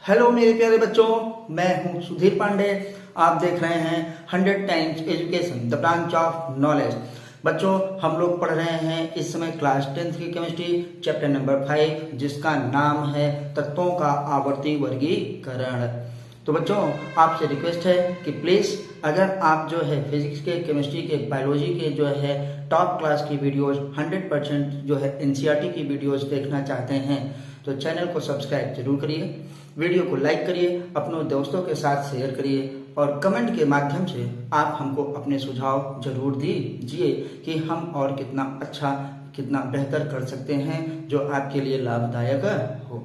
Hello मेरे प्यारे बच्चों, मैं हूं सुधीर पांडे। आप देख रहे हैं 100 times education the branch of knowledge. बच्चों, हम लोग पढ़ रहे हैं इस समय क्लास 10th की केमिस्ट्री चैप्टर नंबर 5, जिसका नाम है तत्वों का आवर्ती वर्गीकरण। तो बच्चों, आपसे रिक्वेस्ट है कि प्लीज़ अगर आप जो है फिजिक्स के, केमिस्ट्री के, बायोलॉजी के जो है टॉप क्लास की वीडियोस 100% जो है एनसीईआरटी की वीडियोस देखना चाहते हैं तो चैनल को सब्सक्राइब जरूर करिए, वीडियो को लाइक करिए, अपने दोस्तों के साथ शेयर करिए और कमेंट के माध्यम से आप हमको अपने सुझाव जरूर दीजिए कि हम और कितना अच्छा, कितना बेहतर कर सकते हैं जो आपके लिए लाभदायक हो।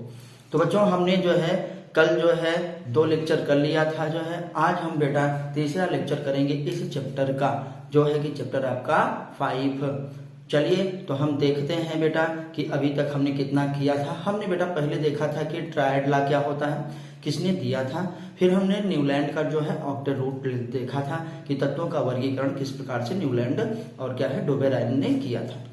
तो बच्चों, हमने जो है कल जो है 2 लेक्चर कर लिया था जो है। आज हम बेटा तीसरा लेक्चर करेंगे इस चैप्टर का, जो है कि चैप्टर आपका 5। चलिए तो हम देखते हैं बेटा कि अभी तक हमने कितना किया था। हमने बेटा पहले देखा था कि ट्रायड लॉ क्या होता है, किसने दिया था। फिर हमने न्यूलैंड का जो है ऑक्टेट रूट देखा था कि तत्वों का वर्गीकरण किस प्रकार से न्यूलैंड और क्या है डोबेराइन ने किया था।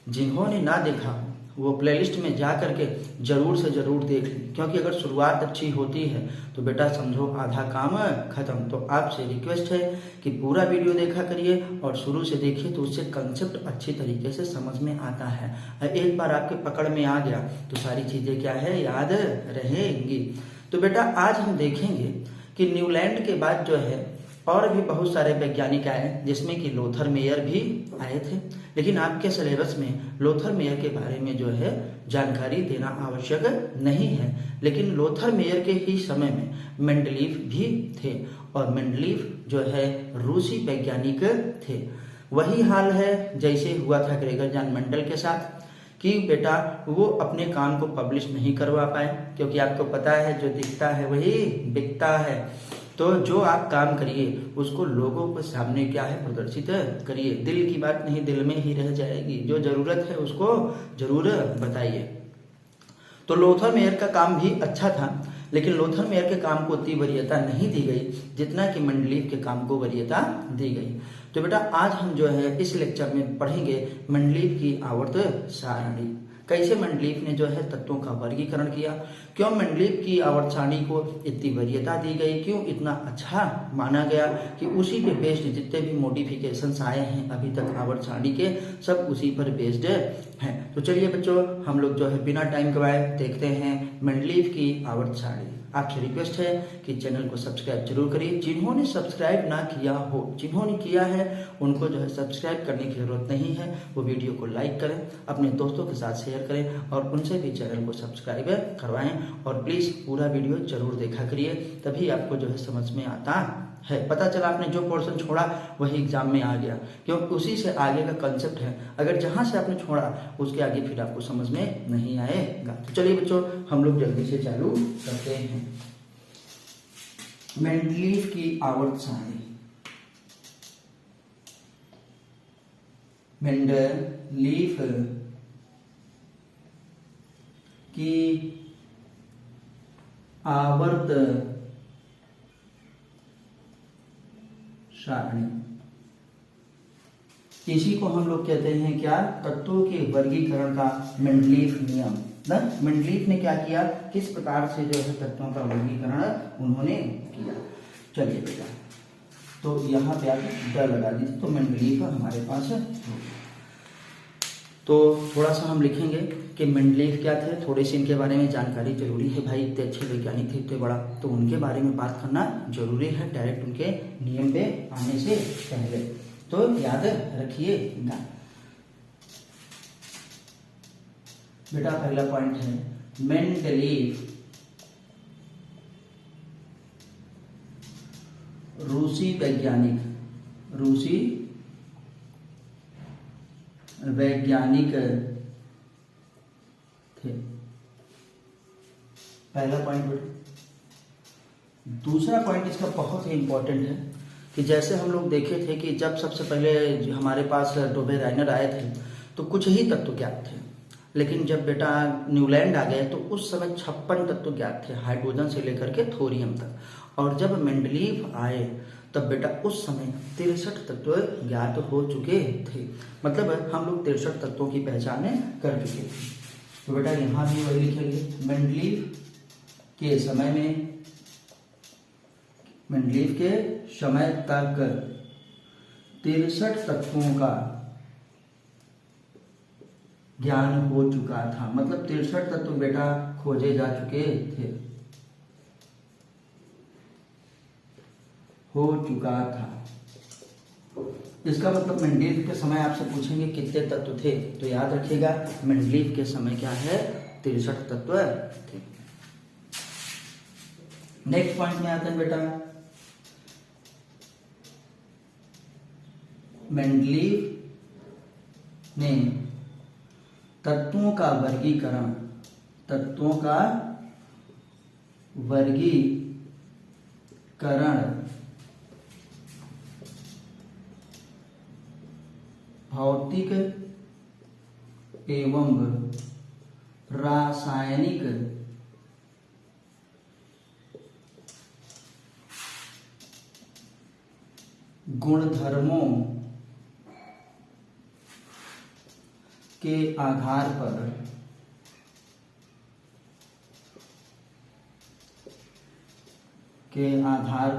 जिन्होंने ना देखा वो प्लेलिस्ट में जा करके जरूर से जरूर देख लें, क्योंकि अगर शुरुआत अच्छी होती है तो बेटा समझो आधा काम खत्म। तो आपसे रिक्वेस्ट है कि पूरा वीडियो देखा करिए और शुरू से देखिए तो उससे कंसेप्ट अच्छी तरीके से समझ में आता है। एक बार आपके पकड़ में आ गया तो सारी चीजें क्या है याद रहेंगी। तो बेटा आज हम देखेंगे कि न्यूलैंड के बाद जो है और भी बहुत सारे वैज्ञानिक आए, जिसमें कि लोथर मेयर भी आए थे। लेकिन आपके सिलेबस में लोथर मेयर के बारे में जो है जानकारी देना आवश्यक नहीं है। लेकिन लोथर मेयर के ही समय में मेंडलीफ भी थे और मेंडलीफ जो है रूसी वैज्ञानिक थे। वही हाल है जैसे हुआ था ग्रेगर जॉन मेंडल के साथ कि बेटा वो अपने काम को पब्लिश नहीं करवा पाए, क्योंकि आपको पता है जो दिखता है वही बिकता है। तो जो आप काम करिए उसको लोगों के सामने क्या है प्रदर्शित करिए। दिल की बात नहीं दिल में ही रह जाएगी, जो जरूरत है उसको जरूर बताइए। तो लोथर मेयर का काम भी अच्छा था, लेकिन लोथर मेयर के काम को उतनी वरीयता नहीं दी गई जितना कि मेंडलीफ के काम को वरीयता दी गई। तो बेटा आज हम जो है इस लेक्चर में पढ़ेंगे मेंडलीफ की आवर्त सारणी। कैसे मेंडलीफ ने जो है तत्वों का वर्गीकरण किया, क्यों मेंडलीफ की आवर्त सारणी को इतनी वरीयता दी गई, क्यों इतना अच्छा माना गया कि उसी पे बेस्ड जितने भी मॉडिफिकेशंस आए हैं अभी तक आवर्त सारणी के, सब उसी पर बेस्ड हैं। तो चलिए बच्चों, हम लोग जो है बिना टाइम गवाए देखते हैं मेंडलीफ की आवर्त सारणी। आपसे रिक्वेस्ट है कि चैनल को सब्सक्राइब जरूर करिए। जिन्होंने सब्सक्राइब ना किया हो, जिन्होंने किया है उनको जो है सब्सक्राइब करने की जरूरत नहीं है। वो वीडियो को लाइक करें, अपने दोस्तों के साथ शेयर करें और उनसे भी चैनल को सब्सक्राइब करवाएं। और प्लीज पूरा वीडियो जरूर देखा करिए, तभी आपको जो है समझ में आता है। पता चला आपने जो पोर्शन छोड़ा वही एग्जाम में आ गया, क्योंकि उसी से आगे का कंसेप्ट है। अगर जहां से आपने छोड़ा उसके आगे फिर आपको समझ में नहीं आएगा। तो चलिए बच्चों, हम लोग जल्दी से चालू करते हैं। मेंडलीफ की आवर्त सारणी। मेंडलीफ की आवर्त सारणी, इसी को हम लोग कहते हैं क्या, तत्वों के वर्गीकरण का मेंडलीफ नियम। मेंडलीफ ने क्या किया, किस प्रकार से जो है तत्वों का वर्गीकरण उन्होंने किया। चलिए बेटा, तो यहाँ पे आप ड लगा दीजिए, तो मेंडलीफ हमारे पास है। तो थोड़ा सा हम लिखेंगे कि मेंडलीफ क्या थे, थोड़ी सी इनके बारे में जानकारी जरूरी है भाई। इतने अच्छे वैज्ञानिक थे, इतने बड़ा, तो उनके बारे में बात करना जरूरी है डायरेक्ट उनके नियम पे आने से पहले। तो याद रखिएगा बेटा, पहला पॉइंट है मेंडलीफ रूसी वैज्ञानिक थे। पहला पॉइंट बेटा। दूसरा पॉइंट इसका बहुत ही इंपॉर्टेंट है कि जैसे हम लोग देखे थे कि जब सबसे पहले हमारे पास डोबेराइनर आए थे तो कुछ ही तत्व ज्ञात थे, लेकिन जब बेटा न्यूलैंड आ गए तो उस समय 56 तत्व ज्ञात थे, हाइड्रोजन से लेकर के थोरियम तक। और जब मेंडलीफ आए तब बेटा उस समय 63 तत्व ज्ञात हो चुके थे। मतलब हम लोग 63 तत्वों की पहचान कर चुके थे। तो बेटा यहाँ भी वही लिखेंगे, मेंडलीफ के समय में, मेंडलीव के समय तक 63 तत्वों का ज्ञान हो चुका था। मतलब 63 तत्व बेटा खोजे जा चुके थे, हो चुका था। इसका मतलब मेंडलीव के समय आपसे पूछेंगे कितने तत्व थे, तो याद रखिएगा मेंडलीव के समय क्या है, 63 तत्व थे। नेक्स्ट पॉइंट में आते हैं बेटा, मेंडलीव ने तत्वों का वर्गीकरण, तत्वों का वर्गीकरण भौतिक एवं रासायनिक गुणधर्मों के आधार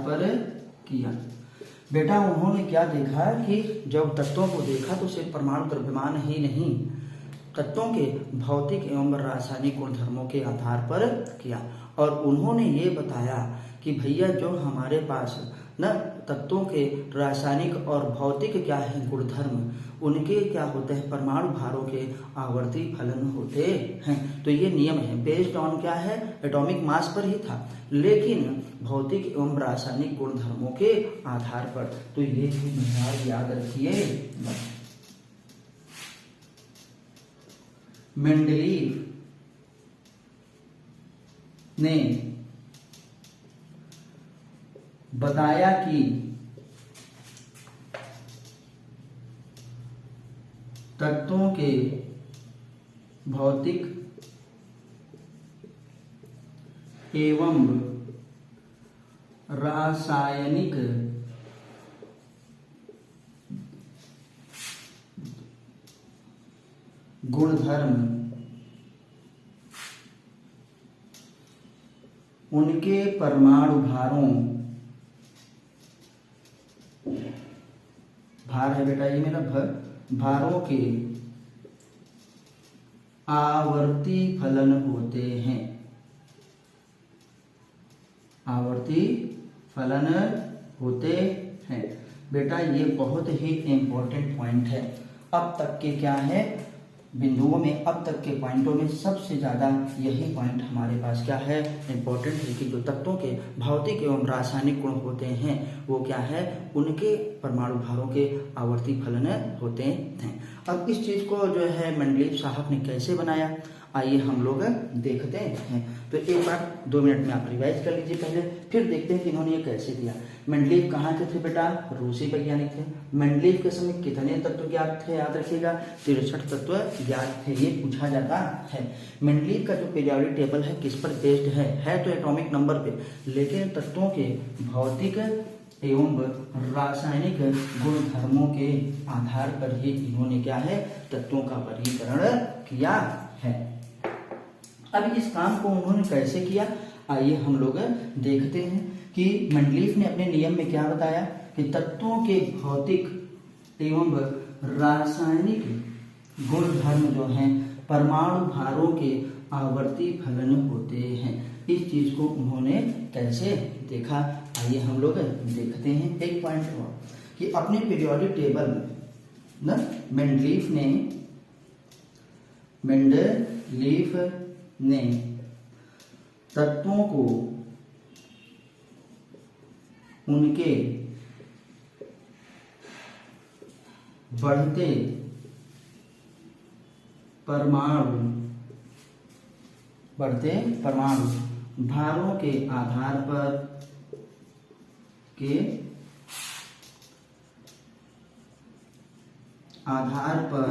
पर किया। बेटा उन्होंने क्या देखा कि जब तत्वों को देखा तो सिर्फ परमाणु द्रव्यमान ही नहीं, तत्वों के भौतिक एवं रासायनिक गुणधर्मों के आधार पर किया। और उन्होंने ये बताया कि भैया जो हमारे पास न तत्वों के रासायनिक और भौतिक क्या है गुणधर्म, उनके क्या होते हैं, परमाणु भारों के आवर्ती फलन होते हैं। तो ये नियम है, बेस्ड ऑन क्या है, एटॉमिक मास पर ही था, लेकिन भौतिक एवं रासायनिक गुणधर्मों के आधार पर। तो ये भी याद रखिए। मेंडलीव ने बताया कि तत्वों के भौतिक एवं रासायनिक गुणधर्म उनके परमाणु भारों, भार है बेटा ये मेरा भारों के आवर्ती फलन होते हैं, आवर्ती फलन होते हैं। बेटा ये बहुत ही इंपॉर्टेंट पॉइंट है। अब तक के क्या है बिंदुओं में, अब तक के पॉइंटों में सबसे ज्यादा यही पॉइंट हमारे पास क्या है, इंपॉर्टेंट है कि जो तत्वों के भौतिक एवं रासायनिक गुण होते हैं वो क्या है, उनके परमाणु भारों के आवर्ती फलन होते हैं। अब इस चीज को जो है मेंडलीव साहब ने कैसे बनाया, आइए हम लोग देखते हैं। तो एक बार 2 मिनट में आप रिवाइज कर लीजिए पहले, फिर देखते हैं कि इन्होंने ये कैसे दिया। मेंडलीव कहाँ के थे बेटा, रूसी वैज्ञानिक थे। मेंडलीव के समय कितने तत्व ज्ञात थे, याद रखिएगा 63 तत्व ज्ञात थे, ये पूछा जाता है। मेंडलीव का जो पीरियोडिक टेबल है किस पर बेस्ड है तो एटॉमिक नंबर पे, लेकिन तत्वों के भौतिक एवं रासायनिक गुणधर्मों के आधार पर ही इन्होंने क्या है, तत्वों का वर्गीकरण किया है। अब इस काम को उन्होंने कैसे किया, आइए हम लोग देखते हैं कि मेंडलीव ने अपने नियम में क्या बताया कि तत्वों के भौतिक एवं रासायनिक गुणधर्म जो हैं परमाणु भारों के आवर्ती फलन होते हैं। इस चीज को उन्होंने कैसे देखा, आइए हम लोग देखते हैं। एक पॉइंट हुआ कि अपने पीरियोडिक टेबल न मेंडलीव ने तत्वों को उनके बढ़ते परमाणु भारों के आधार पर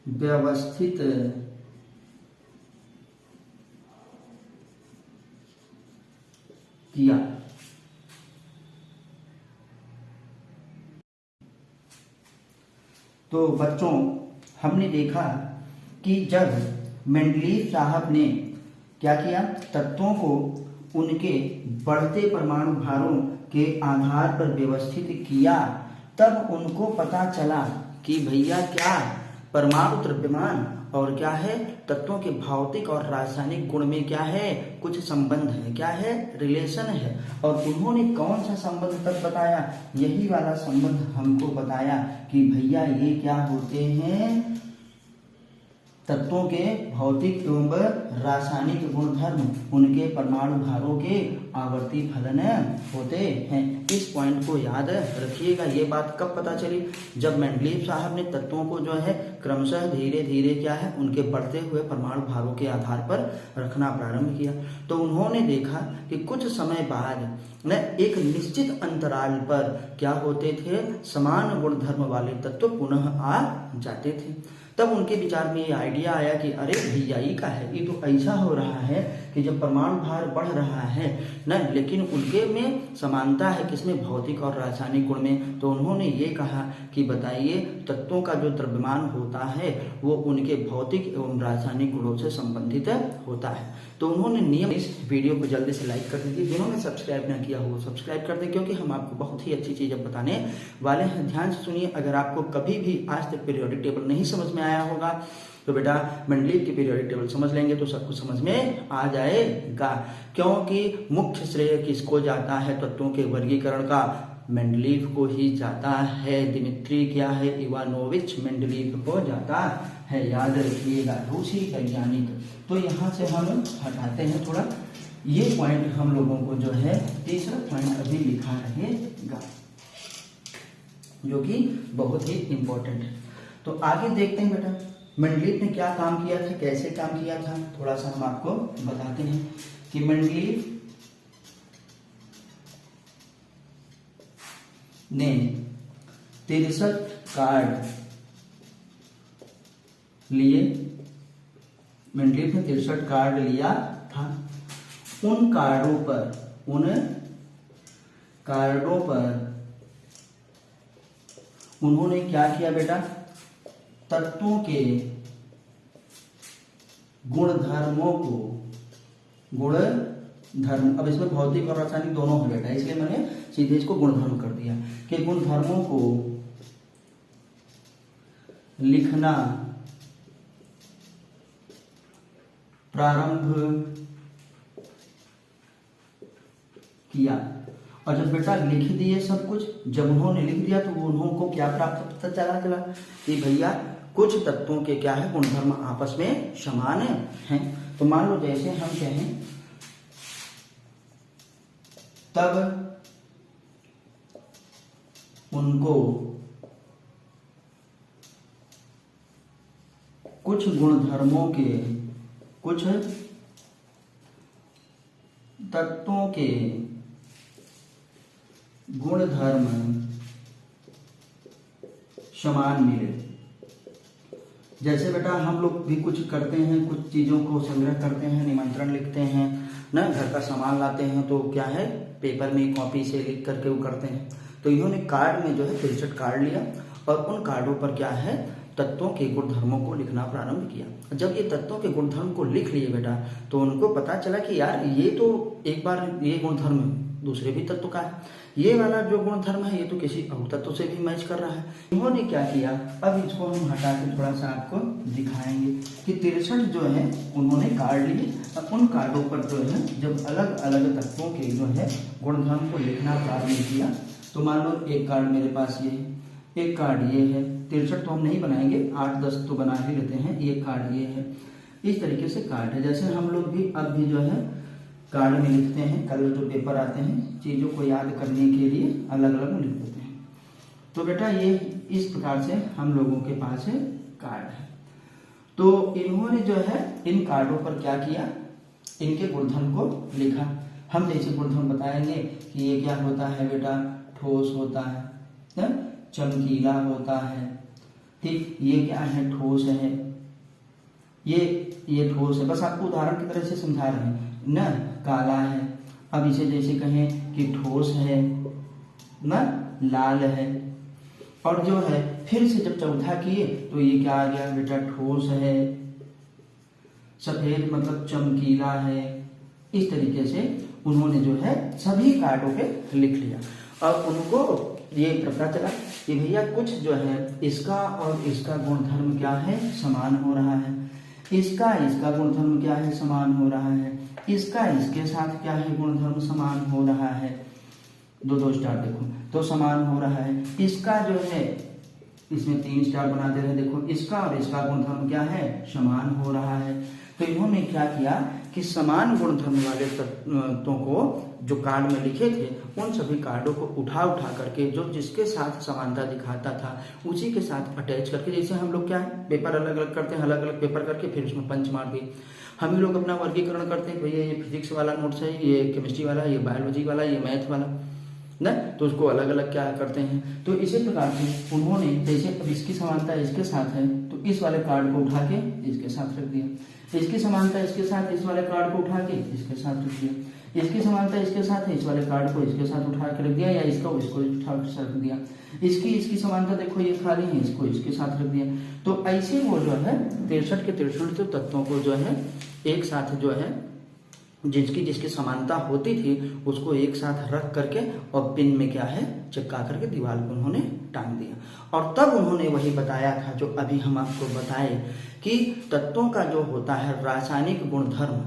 व्यवस्थित किया। तो बच्चों हमने देखा कि जब मेंडलीव साहब ने क्या किया, तत्वों को उनके बढ़ते परमाणु भारों के आधार पर व्यवस्थित किया। तब उनको पता चला कि भैया क्या परमाणु द्रव्यमान और क्या है तत्वों के भौतिक और रासायनिक गुण में क्या है कुछ संबंध है, क्या है रिलेशन है। और उन्होंने कौन सा संबंध तक बताया, यही वाला संबंध हमको बताया कि भैया ये क्या होते हैं, तत्वों के भौतिक एवं रासायनिक गुणधर्म उनके परमाणु भारों के आवर्ती फलन होते हैं। इस पॉइंट को याद रखिएगा। ये बात कब पता चली, जब मेंडलीव साहब ने तत्वों को जो है क्रमशः धीरे धीरे क्या है उनके बढ़ते हुए परमाणु भारों के आधार पर रखना प्रारंभ किया। तो उन्होंने देखा कि कुछ समय बाद न एक निश्चित अंतराल पर क्या होते थे, समान गुणधर्म वाले तत्व पुनः आ जाते थे। तब उनके विचार में ये आइडिया आया कि अरे भैया ये का है, ये तो ऐसा हो रहा है कि जब परमाणु भार बढ़ रहा है न, लेकिन उनके में समानता है किसमें, भौतिक और रासायनिक गुण में। तो उन्होंने ये कहा कि बताइए तत्वों का जो द्रव्यमान होता है वो उनके भौतिक एवं रासायनिक गुणों से संबंधित होता है। तो उन्होंने नियम, इस वीडियो को जल्दी से लाइक कर दीजिए, जिन्होंने सब्सक्राइब ना किया हो सब्सक्राइब कर दें, क्योंकि हम आपको बहुत ही अच्छी चीज़ बताने वाले हैं। ध्यान से सुनिए। अगर आपको कभी भी आज तक पीरियोडिक टेबल नहीं समझ में आया होगा तो बेटा मेंडलीव की पीरियोडिक टेबल समझ लेंगे तो सब कुछ समझ में आ जाएगा। क्योंकि मुख्य श्रेय किसको जाता है तत्वों के वर्गीकरण का, मेंडलीव को ही जाता है। दिमित्री क्या है, इवानोविच मेंडलीव को जाता है, याद रखिएगा, रूसी वैज्ञानिक। तो यहाँ से हम हटाते हैं थोड़ा ये पॉइंट, हम लोगों को जो है तीसरा पॉइंट अभी लिखा रहेगा जो कि बहुत ही इंपॉर्टेंट है। तो आगे देखते हैं बेटा मेंडलीव ने क्या काम किया था, कैसे काम किया था, थोड़ा सा हम आपको बताते हैं कि मेंडलीव ने 63 कार्ड लिए, मेंडलीव ने 63 कार्ड लिया था। उन कार्डों पर उन्होंने क्या किया बेटा, तत्वों के गुणधर्मों को, गुणधर्म, अब इसमें भौतिक और रासायनिक दोनों है बेटा, इसलिए मैंने सीधे इसको गुणधर्म कर दिया कि गुणधर्मों को लिखना प्रारंभ किया। और जब बेटा लिख दिए सब कुछ, जब उन्होंने लिख दिया तो उन्होंने क्या प्राप्त पता चला कि भैया कुछ तत्वों के क्या है गुणधर्म आपस में समान हैं। तो मान लो जैसे हम कहें तब उनको कुछ गुणधर्मों के, कुछ तत्वों के गुणधर्म समान मिले। जैसे बेटा हम लोग भी कुछ करते हैं, कुछ चीजों को संग्रह करते हैं, निमंत्रण लिखते हैं ना, घर का सामान लाते हैं तो क्या है पेपर में कॉपी से लिख करके वो करते हैं। तो इन्होंने कार्ड में जो है 63 कार्ड लिया और उन कार्डों पर क्या है तत्वों के गुणधर्मों को लिखना प्रारंभ किया। जब ये तत्वों के गुणधर्म को लिख लिए बेटा तो उनको पता चला कि यार ये तो एक बार ये गुणधर्म दूसरे भी तत्व का है, ये वाला जो गुणधर्म है ये तो किसी और तत्व से भी मैच कर रहा है। इन्होंने क्या किया, अब इसको हम हटा के थोड़ा सा आपको दिखाएंगे कि 63 जो है उन्होंने कार्ड लिए। अब उन कार्डों पर जो है जब अलग अलग तत्वों के जो है गुणधर्म को लिखना प्रारंभ किया तो मान लो एक कार्ड मेरे पास ये है, एक कार्ड ये है, 63 तो हम नहीं बनाएंगे, 8-10 तो बना ही लेते हैं, एक कार्ड ये है। इस तरीके से कार्ड है। जैसे हम लोग भी अब भी जो है कार्ड में लिखते हैं, कल जो पेपर आते हैं चीज़ों को याद करने के लिए अलग अलग लिख देते हैं। तो बेटा ये इस प्रकार से हम लोगों के पास है कार्ड है। तो इन्होंने जो है इन कार्डों पर क्या किया, इनके गुणधर्म को लिखा। हम जैसे गुणधर्म बताएंगे कि ये क्या होता है बेटा, ठोस होता है, चमकीला होता है, ठीक, ये क्या है ठोस है, ये ठोस है, बस आपको उदाहरण की तरह से समझा रहे हैं न, काला है। अब इसे जैसे कहें कि ठोस है न, लाल है। और जो है फिर से जब चौथा किए तो ये क्या आ गया बेटा, ठोस है, सफेद मतलब चमकीला है, इस तरीके से उन्होंने जो है सभी कार्डों पे लिख लिया। और उनको ये पता चला कि भैया कुछ जो है इसका और इसका गुणधर्म क्या है, समान हो रहा है, इसका गुणधर्म क्या है, समान हो रहा है, इसका इसके साथ क्या है, गुणधर्म समान हो रहा है, दो स्टार देखो तो समान हो रहा है, इसका जो है इसमें 3 स्टार बना दे रहे, देखो इसका और इसका गुणधर्म क्या है, समान हो रहा है। तो इन्होंने क्या किया कि समान गुणधर्म वाले तत्वों को जो कार्ड में लिखे थे उन सभी कार्डों को उठा करके जो जिसके साथ समानता दिखाता था उसी के साथ अटैच करके, जैसे हम लोग क्या है पेपर अलग अलग करते हैं, अलग अलग पेपर करके फिर उसमें पंच मार दिए। हम ही लोग अपना वर्गीकरण करते हैं, भैया ये फिजिक्स वाला नोट्स है, ये केमिस्ट्री वाला, ये बायोलॉजी वाला, ये मैथ वाला ना, तो उसको अलग अलग क्या करते हैं। तो इसी प्रकार से उन्होंने जैसे अब इसकी समानता इसके साथ है तो इस वाले कार्ड को उठा के इसके साथ रख दिया, इसकी समानता इसके साथ इस वाले कार्ड को उठा के इसके साथ रख दिया, इसकी समानता इसके साथ है इस वाले कार्ड को इसके साथ उठा के रख दिया, या इसको उठा के रख दिया, इसकी समानता देखो ये खाली है, इसको इसके साथ रख दिया। तो ऐसे वो जो है 63 के 63 तत्वों को जो है एक साथ जो है जिसकी समानता होती थी उसको एक साथ रख करके और पिन में क्या है चिपका करके दीवार पर उन्होंने टांग दिया। और तब उन्होंने वही बताया था जो अभी हम आपको बताए कि तत्वों का जो होता है रासायनिक गुणधर्म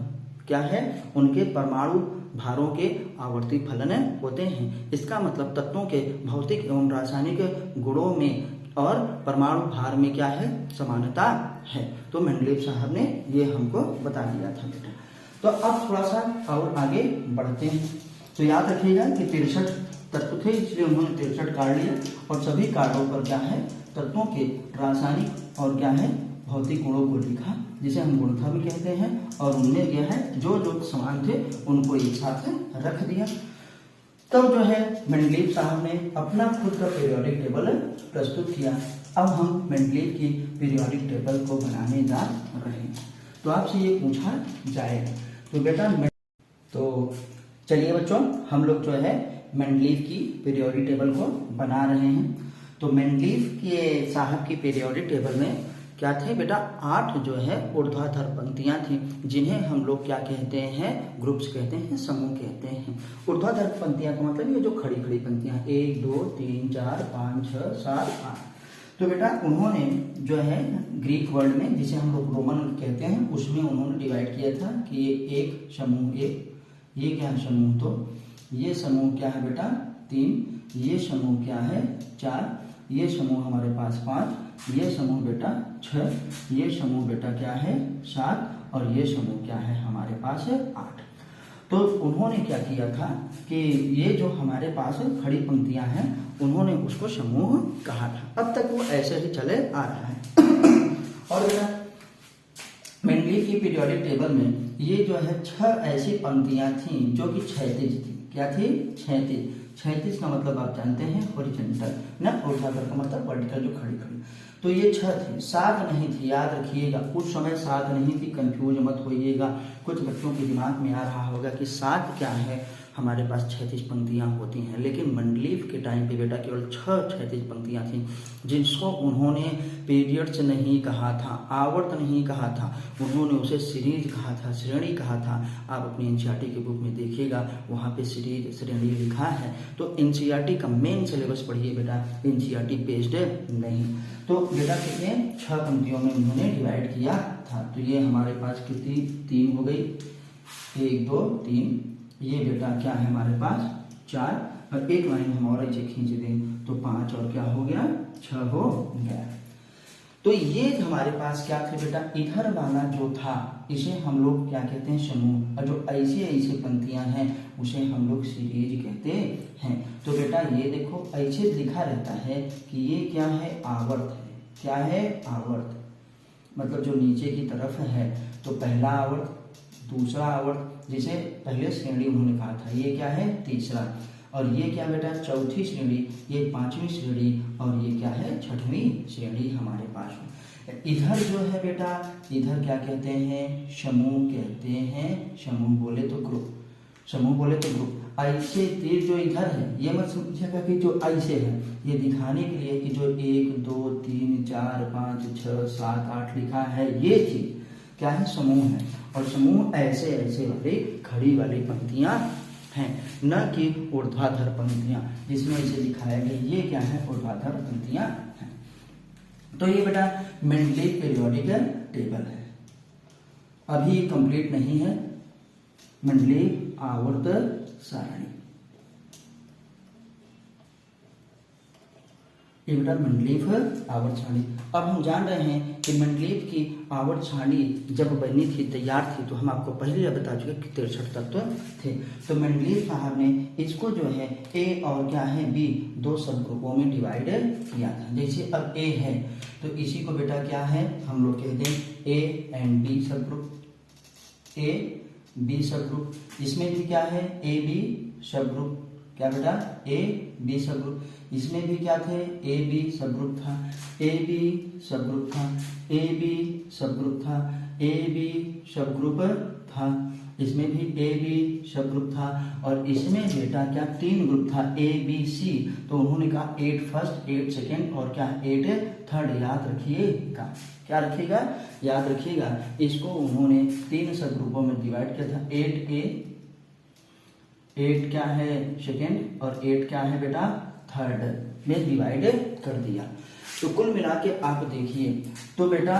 क्या है, उनके परमाणु भारों के आवर्ती फलन होते हैं। इसका मतलब तत्वों के भौतिक एवं रासायनिक गुणों में और परमाणु भार में क्या है, समानता है। तो मेंडलीव साहब ने ये हमको बता दिया था बेटा। तो अब थोड़ा सा और आगे बढ़ते हैं। तो याद रखिएगा कि 63 तत्व थे, इसलिए उन्होंने 63 कार्ड लिए और सभी कार्डों पर क्या है तत्वों के रासायनिक और क्या है भौतिक गुणों को लिखा, जिसे हम गुणधर्म कहते हैं, और उनमें क्या है जो जो समान थे उनको एक साथ रख दिया। तब जो है मेंडलीव साहब ने अपना खुद का पीरियोडिक टेबल प्रस्तुत किया। अब हम मेंडलीव की पीरियोडिक टेबल को बनाने जा रहे हैं। तो आपसे ये पूछा जाएगा तो बेटा तो चलिए बच्चों हम लोग जो है मेंडलीव की पीरियोडिक टेबल को बना रहे हैं। तो मेंडलीव के साहब की पीरियोडिक टेबल में क्या थे बेटा, 8 जो है ऊर्ध्वाधर पंक्तियां थी, जिन्हें हम लोग क्या कहते हैं, ग्रुप्स कहते हैं, समूह कहते हैं। ऊर्ध्वाधर पंक्तियां का मतलब ये जो खड़ी खड़ी पंक्तियां 1 2 3 4 5 6 7 8। तो बेटा उन्होंने जो है ग्रीक वर्ड में जिसे हम लोग रोमन कहते हैं उसमें उन्होंने डिवाइड किया था कि ये एक समूह एक, ये क्या है समूह, तो ये समूह क्या है बेटा 3, ये समूह क्या है 4, ये समूह हमारे पास 5, ये समूह बेटा 6, ये समूह बेटा क्या है 7 और ये समूह क्या है हमारे पास है 8। तो उन्होंने क्या किया था कि ये जो हमारे पास खड़ी पंक्तियां हैं उन्होंने उसको समूह कहा था। अब तक वो ऐसे ही चले आ रहा है। और मेंडलीव की पीरियोडिक टेबल में ये जो है 6 ऐसी पंक्तियां थी जो कि क्षैतिज थी। क्या थी? क्षैतिज। क्षैतिज का मतलब आप जानते हैं हॉरिजॉन्टल ना, ऊर्ध्वाधर का मतलब वर्टिकल जो खड़ी खड़ी। तो ये 6 थी, 7 नहीं थी, याद रखिएगा उस समय 7 नहीं थी, कंफ्यूज मत होइएगा। कुछ बच्चों के दिमाग में आ रहा होगा कि 7 क्या है, हमारे पास 36 पंक्तियां होती हैं, लेकिन मेंडलीव के टाइम पे बेटा केवल 6 36 पंक्तियां थी, जिसको उन्होंने पीरियड्स नहीं कहा था, आवर्त नहीं कहा था, उन्होंने उसे सीरीज कहा था, श्रेणी कहा था। आप अपनी एनसीईआरटी की बुक में देखिएगा वहाँ पे सीरीज श्रेणी लिखा है। तो एनसीईआरटी का मेन सिलेबस पढ़िए बेटा, एनसीईआरटी बेस्ड नहीं। तो बेटा कितने 6 पंक्तियों में उन्होंने डिवाइड किया था। तो ये हमारे पास कितनी 3 हो गई, 1 2 3, ये बेटा क्या है हमारे पास 4, और एक लाइन हम और ऐसे खींच दें तो 5 और क्या हो गया 6 हो गया। तो ये हमारे पास क्या थे बेटा, इधर वाला जो था इसे हम लोग क्या कहते हैं समूह, और जो ऐसी ऐसी पंक्तियां हैं उसे हम लोग सीरीज कहते हैं। तो बेटा ये देखो ऐसे लिखा रहता है कि ये क्या है आवर्त है। क्या है? आवर्त। मतलब जो नीचे की तरफ है तो पहला आवर्त, दूसरा आवर्त, जिसे पहले श्रेणी उन्होंने कहा था, ये क्या है तीसरा, और ये क्या बेटा चौथी श्रेणी, ये 5वीं श्रेणी, और ये क्या है 6वीं श्रेणी हमारे पास है। इधर जो है बेटा, इधर क्या कहते हैं समूह कहते हैं। समूह बोले तो ग्रुप, समूह बोले तो ग्रुप। ऐसे तीर जो इधर है ये मत समझिएगा कि जो ऐसे है, ये दिखाने के लिए कि जो 1 2 3 4 5 6 7 8 लिखा है ये चीज, क्या है, समूह है। और समूह ऐसे ऐसे वाली खड़ी वाली पंक्तियां हैं, न कि ऊर्ध्वाधर पंक्तियां, जिसमें इसे दिखाया गया ये क्या है, ऊर्ध्वाधर पंक्तियां हैं। तो ये बेटा मेंडलीव पीरियोडिक टेबल है। अभी कंप्लीट नहीं है मेंडलीव आवर्त सारणी। ये बेटा मेंडलीव आवर्त सारणी। अब हम जान रहे हैं कि मेंडलीव की आवर्त सारणी जब बनी थी, तैयार थी, तो हम आपको पहले बता चुके कि 63 तत्व थे। तो मेंडलीव साहब ने इसको जो है ए और क्या है बी दो सब ग्रुपों में डिवाइड किया था। जैसे अब ए है तो इसी को बेटा क्या है हम लोग कहते हैं ए एंड बी सब ग्रुप, ए बी सब ग्रुप। इसमें भी क्या है ए बी सब ग्रुप, क्या बेटा ए बी सब ग्रुप। इसमें भी क्या थे ए बी सब ग्रुप था, ए बी सब ग्रुप था, ए बी सब ग्रुप था, ए बी सब ग्रुप था। इसमें भी ए बी सब ग्रुप था। और इसमें बेटा क्या 3 ग्रुप था ए बी सी। तो उन्होंने कहा 8 फर्स्ट 8 सेकेंड और क्या 8 थर्ड। याद रखिएगा, क्या रखिएगा, याद रखिएगा। इसको उन्होंने 3 सब ग्रुपों में डिवाइड किया था। 8 क्या है सेकेंड और 8 क्या है बेटा थर्ड में डिवाइड कर दिया। तो कुल मिला के आप देखिए तो बेटा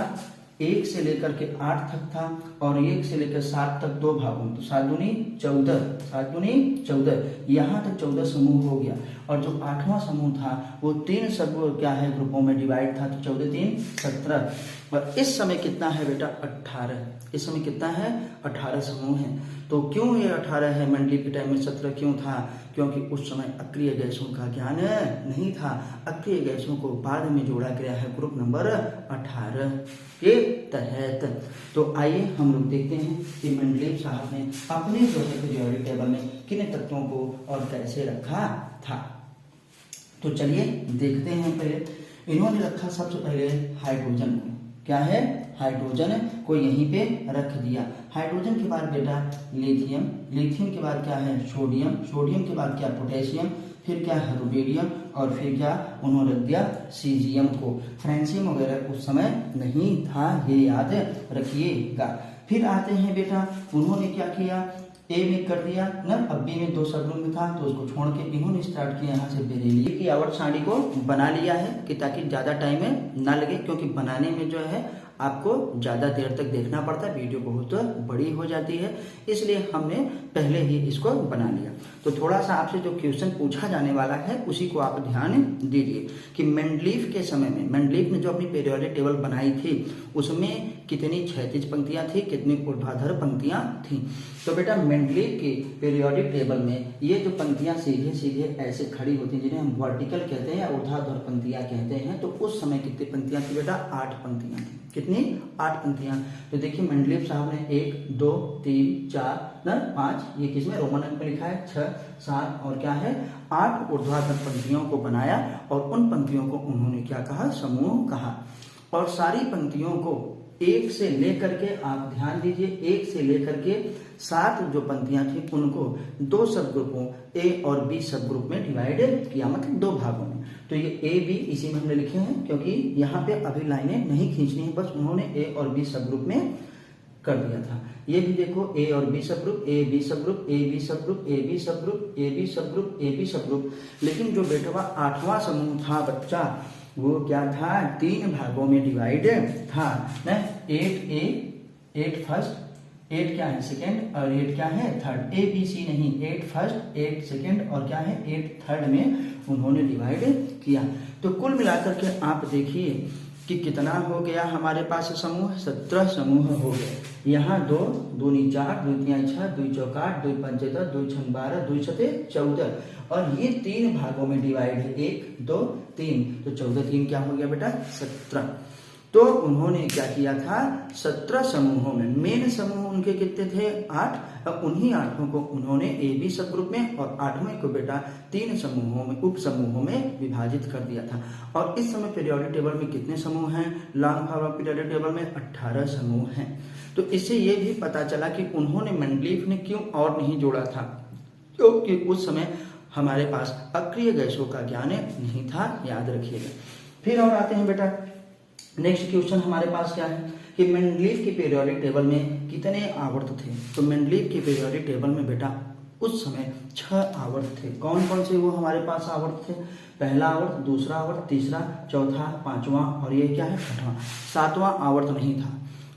1 से लेकर के 8 तक था और 1 से लेकर 7 तक 2 भागों, तो 7 दूनी 14, 7 दूनी 14, यहाँ तक 14 समूह हो गया। और जो 8वां समूह था वो 3 सब क्या है ग्रुपों में डिवाइड था, तो 14 3 17। और इस समय कितना है बेटा 18। इस समय कितना है 18 समूह है। तो क्यों ये 18 है, मेंडलीव के टाइम में 17 क्यों था, क्योंकि उस समय अक्रिय गैसों का ज्ञान नहीं था। अक्रिय गैसों को बाद में जोड़ा गया है ग्रुप नंबर 18 के तहत। तो आइए हम लोग देखते हैं कि मेंडलीव साहब ने अपने जो है पीरियोडिक टेबल में किन तत्वों को और कैसे रखा था। तो चलिए देखते हैं। पहले इन्होंने रखा सबसे पहले हाइड्रोजन को, क्या है हाइड्रोजन को यहीं पे रख दिया। हाइड्रोजन के बाद बेटा लिथियम, लिथियम के बाद क्या है सोडियम, सोडियम के बाद क्या पोटेशियम, फिर क्या है रुबेरियम और फिर क्या उन्होंने रख दिया सीजियम को। फ्रेंसियम वगैरह उस समय नहीं था, ये याद रखिएगा। फिर आते हैं बेटा उन्होंने क्या किया, ए में कर दिया ना, अब बी में 2 सब ग्रुप में था तो उसको छोड़ के इन्होंने स्टार्ट किया यहाँ से बेरेली की आवर्त सारणी को बना लिया है कि ताकि ज्यादा टाइम ना लगे, क्योंकि बनाने में जो है आपको ज्यादा देर तक देखना पड़ता है, वीडियो बहुत बड़ी हो जाती है, इसलिए हमने पहले ही इसको बना लिया। तो थोड़ा सा आपसे जो क्वेश्चन पूछा जाने वाला है उसी को आप ध्यान दीजिए कि मेंडलीव के समय में, मेंडलीव ने जो अपनी पीरियोडिक टेबल बनाई थी उसमें कितनी क्षैतिज पंक्तियां थी, कितनी ऊर्ध्वाधर पंक्तियां थी। तो बेटा मेंडलीव की पीरियोडिक टेबल में ये जो पंक्तियां सीधे सीधे ऐसे खड़ी होती हैं जिन्हें हम वर्टिकल कहते हैं या ऊर्ध्वाधर पंक्तियां कहते हैं, तो उस समय कितनी पंक्तियां थी बेटा 8 पंक्तियां थी। कितनी 8 पंक्तियां। तो देखिए मेंडलीव साहब ने 1 2 3 4 5, ये किसमें रोमन अंक में लिखा है 6 7 और क्या है 8 ऊर्ध्वाधर पंक्तियों को बनाया और उन पंक्तियों को उन्होंने क्या कहा समूह कहा। और सारी पंक्तियों को 1 से लेकर के आप ध्यान दीजिए 1 से लेकर के 7 जो पंक्तियां थी उनको 2 सब ग्रुपों ए और बी सब ग्रुप में डिवाइड किया, मतलब 2 भागों में। तो ये ए बी इसी में हमने लिखे हैं क्योंकि यहाँ पे अभी लाइनें नहीं खींचनी है, बस उन्होंने ए और बी सब ग्रुप में कर दिया था। ये भी देखो ए और बी सब ग्रुप, ए बी सब ग्रुप, ए बी सब ग्रुप, ए बी सब ग्रुप, ए बी सब ग्रुप, ए बी सब ग्रुप। लेकिन जो बेटवा 8वां समूह था बच्चा वो क्या था 3 भागों में डिवाइड था ना। 8 फर्स्ट, 8 क्या है सेकेंड और 8 क्या है थर्ड। ए बी सी नहीं, 8 फर्स्ट 8 सेकेंड और क्या है 8 थर्ड में उन्होंने डिवाइड किया। तो कुल मिलाकर के आप देखिए कि कितना हो गया हमारे पास समूह 17 समूह हो गए। यहाँ 2 दूनी 4 2 3 6 2 4 8 2 5 10 2 6 12 2 7 14 और ये 3 भागों में डिवाइड है 1 2 3, तो 14 3 क्या हो गया बेटा 17। तो उन्होंने क्या किया था 17 समूहों में, मेन समूह उनके कितने थे 8, अब उन्हीं 8 को उन्होंने ए बी सब ग्रुप में और 8वें को बेटा 3 समूहों में उप समूहों में विभाजित कर दिया था। और इस समय पीरियोडिक टेबल में कितने समूह हैं, लॉन्ग फॉर्म पीरियोडिक टेबल में 18 समूह हैं। तो इससे ये भी पता चला कि उन्होंने मेंडलीव ने क्यों और नहीं जोड़ा था, क्योंकि उस समय हमारे पास अक्रिय गैसों का ज्ञान नहीं था, याद रखिएगा। फिर और आते हैं बेटा नेक्स्ट क्वेश्चन हमारे पास क्या है कि मेंडलीव के पीरियोडिक टेबल में कितने आवर्त थे। तो मेंडलीव के पीरियोडिक टेबल में बेटा उस समय 6 आवर्त थे। कौन कौन से वो हमारे पास आवर्त थे? पहला आवर्त, दूसरा आवर्त, तीसरा, चौथा, पांचवा और ये क्या है, छठवां। 7वां आवर्त नहीं था।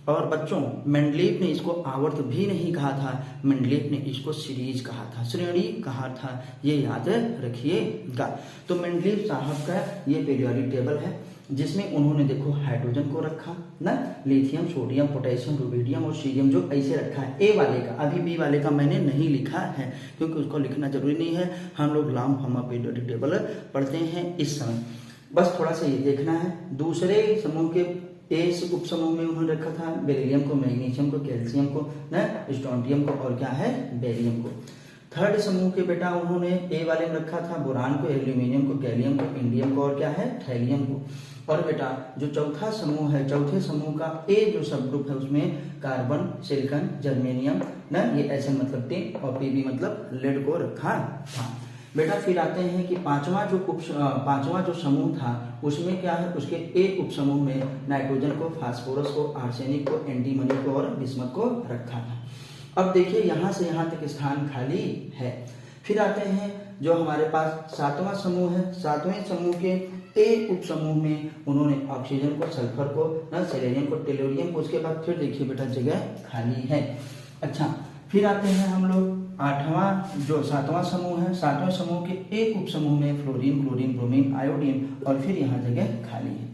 और बच्चों मेंडलीव ने इसको आवर्त भी नहीं कहा था, मेंडलीव ने इसको सीरीज कहा था, श्रेणी कहा था, ये याद रखिएगा। तो मेंडलीव साहब का ये पीरियोडिक टेबल है जिसमें उन्होंने देखो हाइड्रोजन को रखा ना, लिथियम, सोडियम, पोटेशियम, रुबिडियम और सीरियम जो ऐसे रखा है ए वाले का। अभी बी वाले का मैंने नहीं लिखा है क्योंकि उसको लिखना जरूरी नहीं है, हम लोग लामफार्मा पीरियोडिक टेबल पढ़ते हैं इस समय। बस थोड़ा सा ये देखना है। दूसरे समूह के इस उप समूह में उन्होंने रखा था बेरिलियम को, मैग्नीशियम को, कैल्शियम को, स्ट्रोंटियम को और क्या है, बेरियम को। थर्ड समूह के बेटा उन्होंने ए वाले में रखा था बोरान को, एल्यूमिनियम को, गैलियम को, इंडियम को और क्या है, थैलियम को। और बेटा जो चौथा समूह है, चौथे समूह का ए जो सब ग्रुप है उसमें कार्बन, सिलिकॉन, जर्मेनियम ना, ये ऐसे मतलब टिन और पीबी मतलब लेड को रखा था। बेटा फिर आते हैं कि पांचवा जो समूह था उसमें क्या है, उसके ए उप समूह में नाइट्रोजन को, फास्फोरस को, आर्सेनिक को, एंटीमनी को और बिस्मथ को रखा था। अब देखिए यहाँ से यहाँ तक स्थान खाली है। फिर आते हैं जो हमारे पास 7वां समूह है, 7वें समूह के ए उप समूह में उन्होंने ऑक्सीजन को, सल्फर को, सेलेनियम को, टेलोरियम को। उसके बाद फिर देखिए बेटा जगह खाली है। अच्छा फिर आते हैं हम लोग 8वां जो 7वां समूह है, 7वें समूह के एक उप समूह में फ्लोरीन, क्लोरीन, ब्रोमीन, आयोडीन और फिर यहाँ जगह खाली है।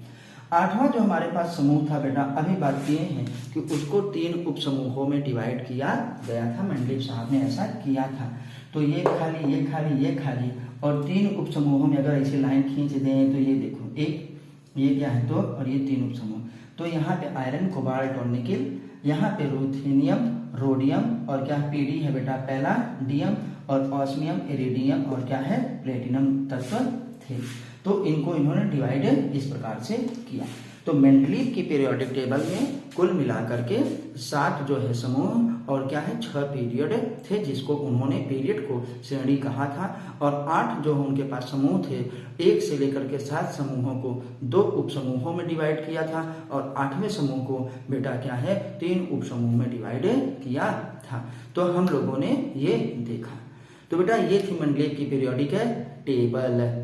8वां जो हमारे पास समूह था बेटा, अभी बात किए हैं कि उसको 3 उप समूहों में डिवाइड किया गया था, मेंडलीव साहब ने ऐसा किया था। तो ये खाली, ये खाली, ये खाली और 3 उप समूहों में अगर ऐसे लाइन खींच दें तो ये देखो एक, ये क्या है 2 और ये 3 उप समूह। तो यहाँ पे आयरन, कोबाल्ट और निकिल, यहाँ पे रुथेनियम, रोडियम और क्या पीडी है बेटा पैलाडियम और ऑस्मियम, इरिडियम और क्या है प्लेटिनम तत्व थे। तो इनको इन्होंने डिवाइड इस प्रकार से किया। तो मेंडलीव की पीरियोडिक टेबल में कुल मिलाकर के 7 जो है समूह और क्या है 6 पीरियड थे जिसको उन्होंने पीरियड को श्रेणी कहा था। और 8 जो उनके पास समूह थे, 1 से लेकर के 7 समूहों को 2 उप समूहों में डिवाइड किया था और 8वें समूह को बेटा क्या है 3 उप समूह में डिवाइड किया था। तो हम लोगों ने ये देखा। तो बेटा ये थी मेंडलीव की पीरियोडिक टेबल।